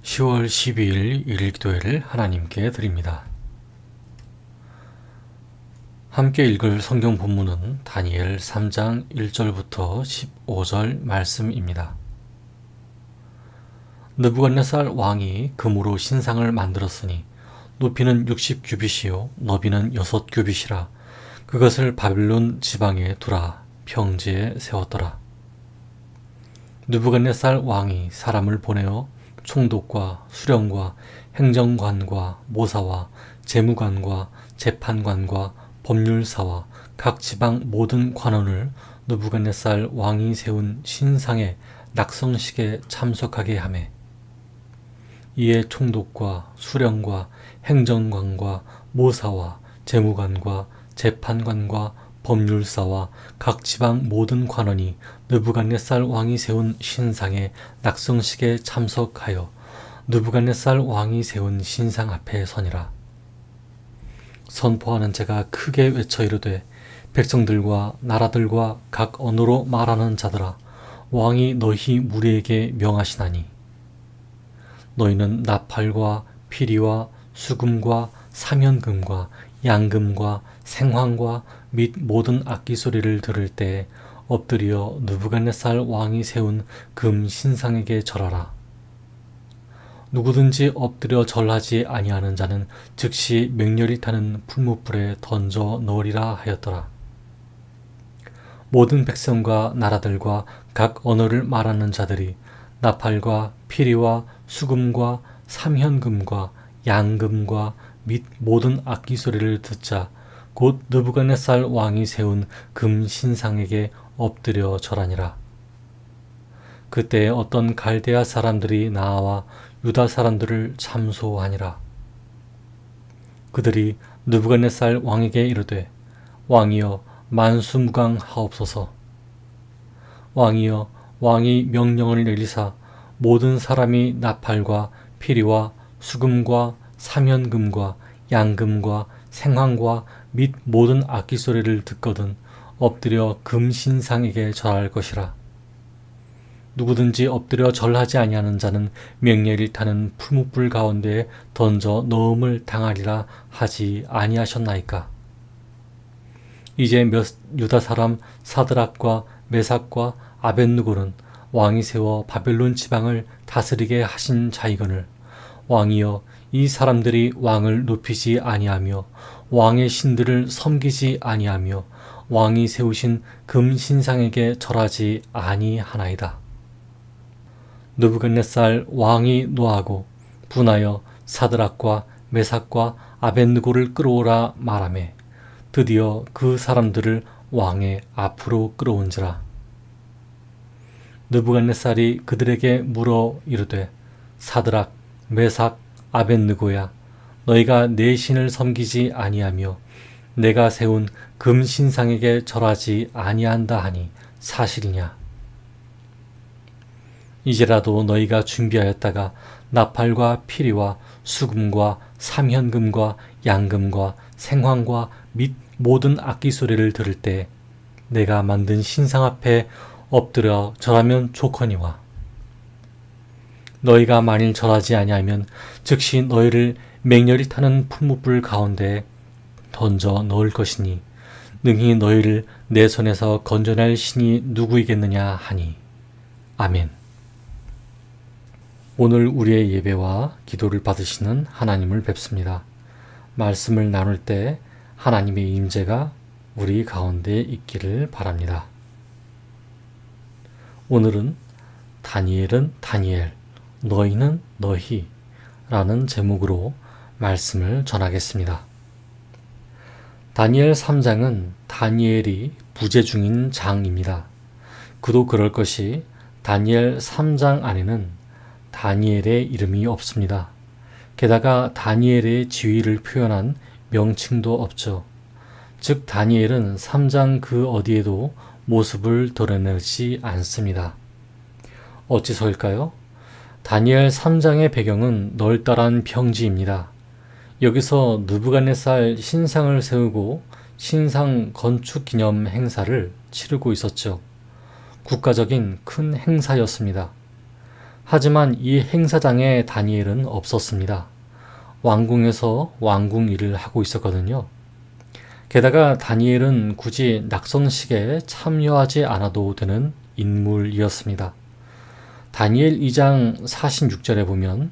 10월 12일 일일기도회를 하나님께 드립니다. 함께 읽을 성경 본문은 다니엘 3장 1절부터 15절 말씀입니다. 느부갓네살 왕이 금으로 신상을 만들었으니 높이는 60규빗이요 너비는 6규빗이라. 그것을 바벨론 지방에 두라 평지에 세웠더라. 느부갓네살 왕이 사람을 보내어 총독과 수령과 행정관과 모사와 재무관과 재판관과 법률사와 각 지방 모든 관원을 느부갓네살 왕이 세운 신상의 낙성식에 참석하게 하매, 이에 총독과 수령과 행정관과 모사와 재무관과 재판관과 법률사와 각 지방 모든 관원이 느부갓네살 왕이 세운 신상의 낙성식에 참석하여 느부갓네살 왕이 세운 신상 앞에 서니라. 선포하는 자가 크게 외쳐 이르되, 백성들과 나라들과 각 언어로 말하는 자들아, 왕이 너희 무리에게 명하시나니 너희는 나팔과 피리와 수금과 사면금과 양금과 생황과 및 모든 악기 소리를 들을 때 엎드려 느부갓네살 왕이 세운 금 신상에게 절하라. 누구든지 엎드려 절하지 아니하는 자는 즉시 맹렬히 타는 풀무불에 던져 넣으리라 하였더라. 모든 백성과 나라들과 각 언어를 말하는 자들이 나팔과 피리와 수금과 삼현금과 양금과 및 모든 악기 소리를 듣자 곧 느부갓네살 왕이 세운 금 신상에게 엎드려 절하니라. 그때 어떤 갈대아 사람들이 나와 유다 사람들을 참소하니라. 그들이 느부갓네살 왕에게 이르되, 왕이여 만수무강하옵소서. 왕이여 왕이 명령을 내리사 모든 사람이 나팔과 피리와 수금과 사면금과 양금과 생황과 및 모든 악기 소리를 듣거든 엎드려 금 신상에게 절할 것이라. 누구든지 엎드려 절하지 아니하는 자는 맹렬히 타는 풀무불 가운데에 던져 넣음을 당하리라 하지 아니하셨나이까. 이제 유다 사람 사드락과 메삭과 아벳느고는 왕이 세워 바벨론 지방을 다스리게 하신 자이거늘, 왕이여 이 사람들이 왕을 높이지 아니하며 왕의 신들을 섬기지 아니하며 왕이 세우신 금 신상에게 절하지 아니하나이다. 느부갓네살 왕이 노하고 분하여 사드락과 메삭과 아벳느고를 끌어오라 말하매, 드디어 그 사람들을 왕의 앞으로 끌어온지라. 느부갓네살이 그들에게 물어 이르되, 사드락, 메삭, 아벳느고야, 너희가 내 신을 섬기지 아니하며 내가 세운 금 신상에게 절하지 아니한다 하니 사실이냐? 이제라도 너희가 준비하였다가 나팔과 피리와 수금과 삼현금과 양금과 생황과 및 모든 악기 소리를 들을 때 내가 만든 신상 앞에 엎드려 절하면 좋거니와, 너희가 만일 절하지 아니하면 즉시 너희를 맹렬히 타는 풀무불 가운데에 던져 넣을 것이니 능히 너희를 내 손에서 건져낼 신이 누구이겠느냐 하니. 아멘. 오늘 우리의 예배와 기도를 받으시는 하나님을 뵙습니다. 말씀을 나눌 때 하나님의 임재가 우리 가운데 있기를 바랍니다. 오늘은 다니엘은 다니엘, 너희는 너희 라는 제목으로 말씀을 전하겠습니다. 다니엘 3장은 다니엘이 부재 중인 장입니다. 그도 그럴 것이 다니엘 3장 안에는 다니엘의 이름이 없습니다. 게다가 다니엘의 지위를 표현한 명칭도 없죠. 즉 다니엘은 3장 그 어디에도 모습을 드러내지 않습니다. 어찌서일까요? 다니엘 3장의 배경은 널따란 평지입니다. 여기서 느부갓네살 신상을 세우고 신상 건축 기념 행사를 치르고 있었죠. 국가적인 큰 행사였습니다. 하지만 이 행사장에 다니엘은 없었습니다. 왕궁에서 왕궁 일을 하고 있었거든요. 게다가 다니엘은 굳이 낙성식에 참여하지 않아도 되는 인물이었습니다. 다니엘 2장 46절에 보면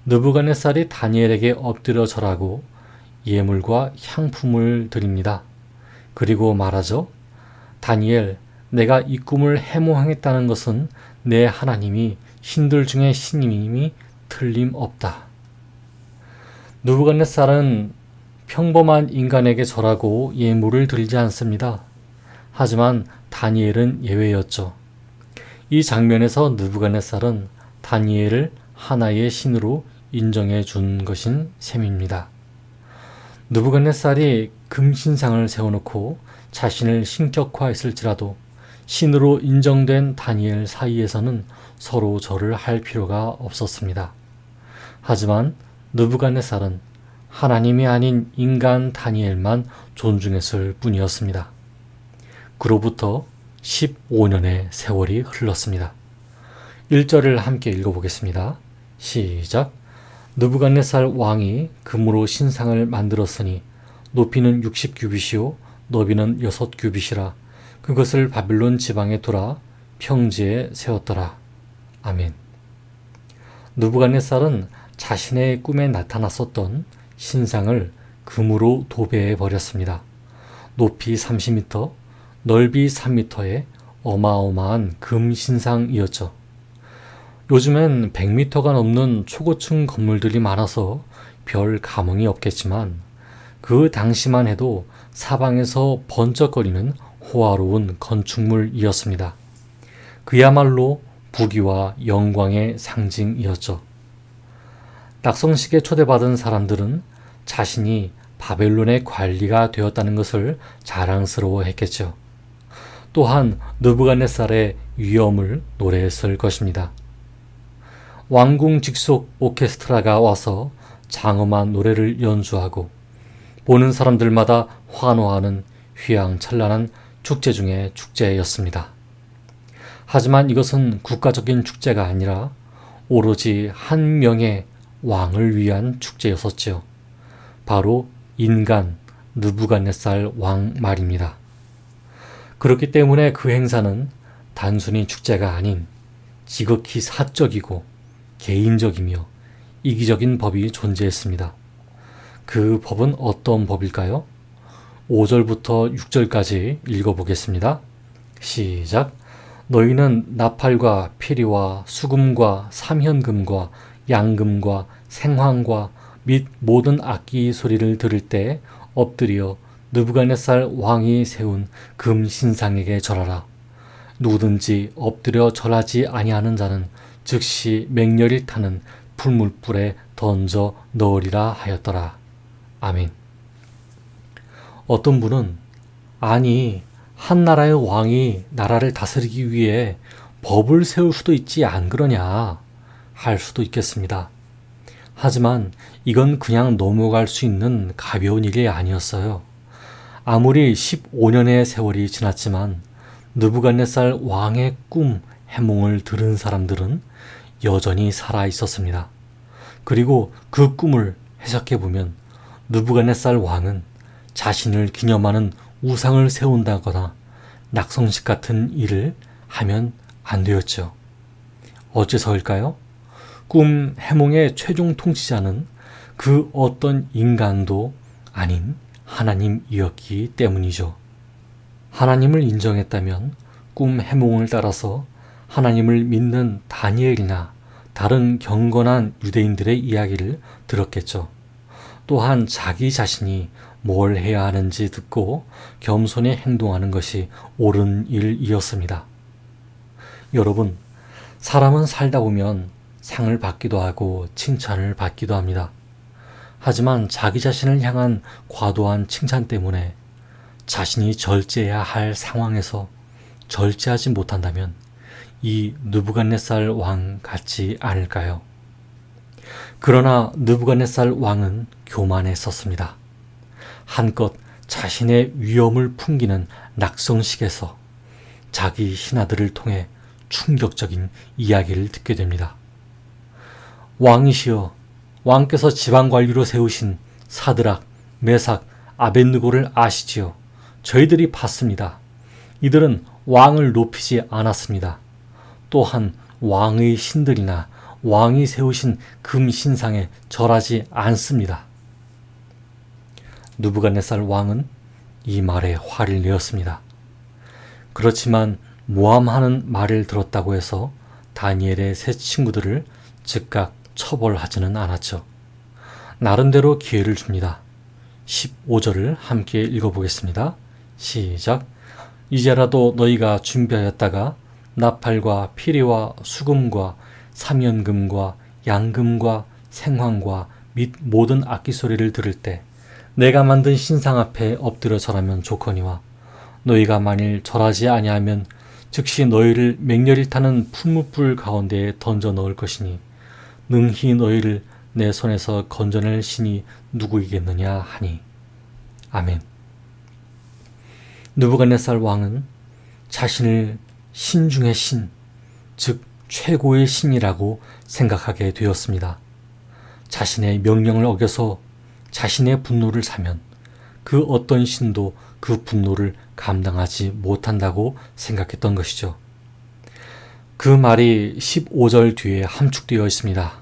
느부갓네살이 다니엘에게 엎드려 절하고 예물과 향품을 드립니다. 그리고 말하죠. 다니엘, 내가 이 꿈을 해몽하겠다는 것은 내 하나님이 신들 중에 신임이 틀림없다. 느부갓네살은 평범한 인간에게 절하고 예물을 드리지 않습니다. 하지만 다니엘은 예외였죠. 이 장면에서 느부갓네살은 다니엘을 하나의 신으로 인정해 준 것인 셈입니다. 느부갓네살이 금신상을 세워놓고 자신을 신격화했을지라도 신으로 인정된 다니엘 사이에서는 서로 절을 할 필요가 없었습니다. 하지만 느부갓네살은 하나님이 아닌 인간 다니엘만 존중했을 뿐이었습니다. 그로부터 15년의 세월이 흘렀습니다. 1절을 함께 읽어보겠습니다. 시작. 느부갓네살 왕이 금으로 신상을 만들었으니 높이는 60규빗이요 너비는 6규빗이라 그것을 바빌론 지방에 돌아 평지에 세웠더라. 아멘. 느부갓네살은 자신의 꿈에 나타났었던 신상을 금으로 도배해 버렸습니다. 높이 30m, 넓이 3m의 어마어마한 금 신상이었죠. 요즘엔 100m가 넘는 초고층 건물들이 많아서 별 감흥이 없겠지만 그 당시만 해도 사방에서 번쩍거리는 호화로운 건축물이었습니다. 그야말로 부귀와 영광의 상징이었죠. 낙성식에 초대받은 사람들은 자신이 바벨론의 관리가 되었다는 것을 자랑스러워했겠죠. 또한 느부갓네살의 위엄을 노래했을 것입니다. 왕궁 직속 오케스트라가 와서 장엄한 노래를 연주하고 보는 사람들마다 환호하는 휘황찬란한 축제 중의 축제였습니다. 하지만 이것은 국가적인 축제가 아니라 오로지 한 명의 왕을 위한 축제였었지요. 바로 인간 느부갓네살 왕 말입니다. 그렇기 때문에 그 행사는 단순히 축제가 아닌 지극히 사적이고 개인적이며 이기적인 법이 존재했습니다. 그 법은 어떤 법일까요? 5절부터 6절까지 읽어보겠습니다. 시작. 너희는 나팔과 피리와 수금과 삼현금과 양금과 생황과 및 모든 악기 소리를 들을 때 엎드려 느부갓네살 왕이 세운 금 신상에게 절하라. 누구든지 엎드려 절하지 아니하는 자는 즉시 맹렬히 타는 풀물불에 던져 넣으리라 하였더라. 아멘. 어떤 분은 아니 한 나라의 왕이 나라를 다스리기 위해 법을 세울 수도 있지 안 그러냐 할 수도 있겠습니다. 하지만 이건 그냥 넘어갈 수 있는 가벼운 일이 아니었어요. 아무리 15년의 세월이 지났지만 느부갓네살 왕의 꿈, 해몽을 들은 사람들은 여전히 살아 있었습니다. 그리고 그 꿈을 해석해보면 느부갓네살 왕은 자신을 기념하는 우상을 세운다거나 낙성식 같은 일을 하면 안 되었죠. 어째서일까요? 꿈 해몽의 최종 통치자는 그 어떤 인간도 아닌 하나님이었기 때문이죠. 하나님을 인정했다면 꿈 해몽을 따라서 하나님을 믿는 다니엘이나 다른 경건한 유대인들의 이야기를 들었겠죠. 또한 자기 자신이 뭘 해야 하는지 듣고 겸손히 행동하는 것이 옳은 일이었습니다. 여러분, 사람은 살다 보면 상을 받기도 하고 칭찬을 받기도 합니다. 하지만 자기 자신을 향한 과도한 칭찬 때문에 자신이 절제해야 할 상황에서 절제하지 못한다면 이 느부갓네살 왕 같지 않을까요? 그러나 느부갓네살 왕은 교만했었습니다. 한껏 자신의 위엄을 풍기는 낙성식에서 자기 신하들을 통해 충격적인 이야기를 듣게 됩니다. 왕이시여, 왕께서 지방관리로 세우신 사드락, 메삭, 아벳느고를 아시지요. 저희들이 봤습니다. 이들은 왕을 높이지 않았습니다. 또한 왕의 신들이나 왕이 세우신 금신상에 절하지 않습니다. 느부갓네살 왕은 이 말에 화를 내었습니다. 그렇지만 모함하는 말을 들었다고 해서 다니엘의 세 친구들을 즉각 처벌하지는 않았죠. 나름대로 기회를 줍니다. 15절을 함께 읽어보겠습니다. 시작. 이제라도 너희가 준비하였다가 나팔과 피리와 수금과 삼연금과 양금과 생황과 및 모든 악기 소리를 들을 때 내가 만든 신상 앞에 엎드려 절하면 좋거니와 너희가 만일 절하지 아니하면 즉시 너희를 맹렬히 타는 풀무불 가운데에 던져 넣을 것이니 능히 너희를 내 손에서 건져낼 신이 누구이겠느냐 하니. 아멘. 느부갓네살 왕은 자신을 신 중의 신, 즉 최고의 신이라고 생각하게 되었습니다. 자신의 명령을 어겨서 자신의 분노를 사면 그 어떤 신도 그 분노를 감당하지 못한다고 생각했던 것이죠. 그 말이 15절 뒤에 함축되어 있습니다.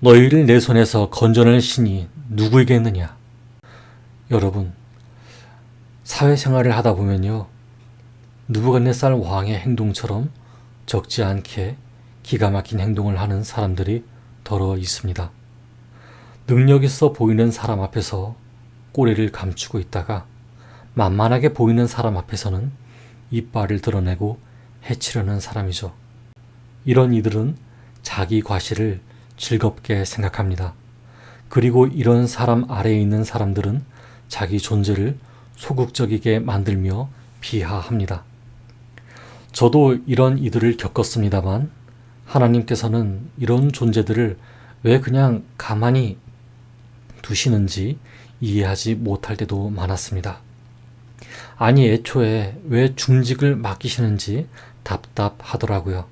너희를 내 손에서 건져낼 신이 누구이겠느냐? 여러분, 사회생활을 하다 보면요, 느부갓네살 왕의 행동처럼 적지 않게 기가 막힌 행동을 하는 사람들이 더러 있습니다. 능력 있어 보이는 사람 앞에서 꼬리를 감추고 있다가 만만하게 보이는 사람 앞에서는 이빨을 드러내고 해치려는 사람이죠. 이런 이들은 자기 과시를 즐겁게 생각합니다. 그리고 이런 사람 아래에 있는 사람들은 자기 존재를 소극적이게 만들며 비하합니다. 저도 이런 이들을 겪었습니다만 하나님께서는 이런 존재들을 왜 그냥 가만히 두시는지 이해하지 못할 때도 많았습니다. 아니, 애초에 왜 중직을 맡기시는지 답답하더라고요.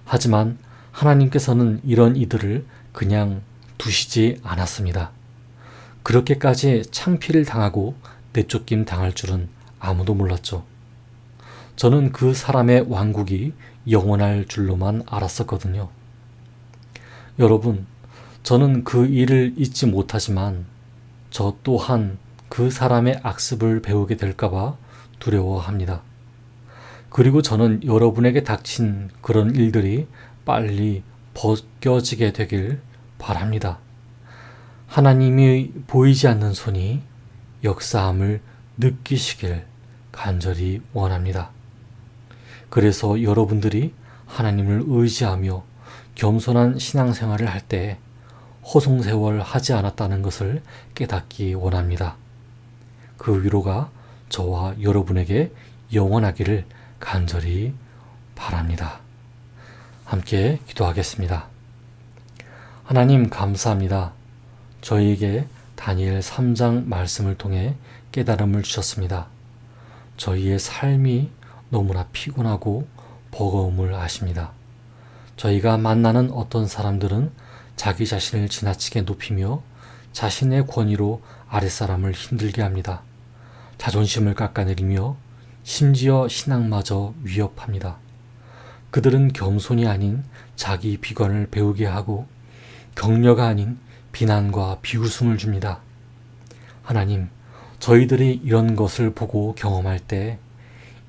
하지만 하나님께서는 이런 이들을 그냥 두시지 않았습니다. 그렇게까지 창피를 당하고 내쫓김 당할 줄은 아무도 몰랐죠. 저는 그 사람의 왕국이 영원할 줄로만 알았었거든요. 여러분, 저는 그 일을 잊지 못하지만 저 또한 그 사람의 악습을 배우게 될까봐 두려워합니다. 그리고 저는 여러분에게 닥친 그런 일들이 빨리 벗겨지게 되길 바랍니다. 하나님이 보이지 않는 손이 역사함을 느끼시길 간절히 원합니다. 그래서 여러분들이 하나님을 의지하며 겸손한 신앙생활을 할 때 허송세월 하지 않았다는 것을 깨닫기 원합니다. 그 위로가 저와 여러분에게 영원하기를 간절히 바랍니다. 함께 기도하겠습니다. 하나님, 감사합니다. 저희에게 다니엘 3장 말씀을 통해 깨달음을 주셨습니다. 저희의 삶이 너무나 피곤하고 버거움을 아십니다. 저희가 만나는 어떤 사람들은 자기 자신을 지나치게 높이며 자신의 권위로 아랫사람을 힘들게 합니다. 자존심을 깎아내리며 심지어 신앙마저 위협합니다. 그들은 겸손이 아닌 자기 비관을 배우게 하고 격려가 아닌 비난과 비웃음을 줍니다. 하나님, 저희들이 이런 것을 보고 경험할 때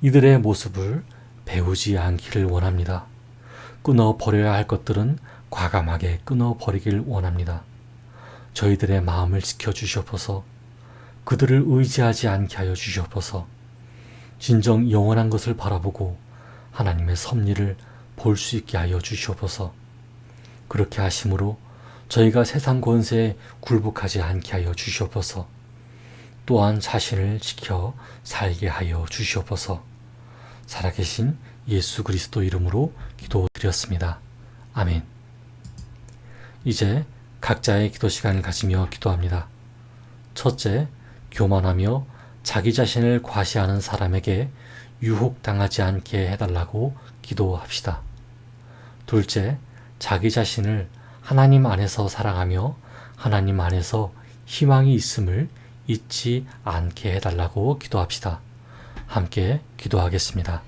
이들의 모습을 배우지 않기를 원합니다. 끊어버려야 할 것들은 과감하게 끊어버리길 원합니다. 저희들의 마음을 지켜주시옵소서. 그들을 의지하지 않게 하여 주시옵소서. 진정 영원한 것을 바라보고 하나님의 섭리를 볼 수 있게 하여 주시옵소서. 그렇게 하심으로 저희가 세상 권세에 굴복하지 않게 하여 주시옵소서. 또한 자신을 지켜 살게 하여 주시옵소서. 살아계신 예수 그리스도 이름으로 기도드렸습니다. 아멘. 이제 각자의 기도 시간을 가지며 기도합니다. 첫째, 교만하며 자기 자신을 과시하는 사람에게 유혹당하지 않게 해달라고 기도합시다. 둘째, 자기 자신을 하나님 안에서 사랑하며 하나님 안에서 희망이 있음을 잊지 않게 해달라고 기도합시다. 함께 기도하겠습니다.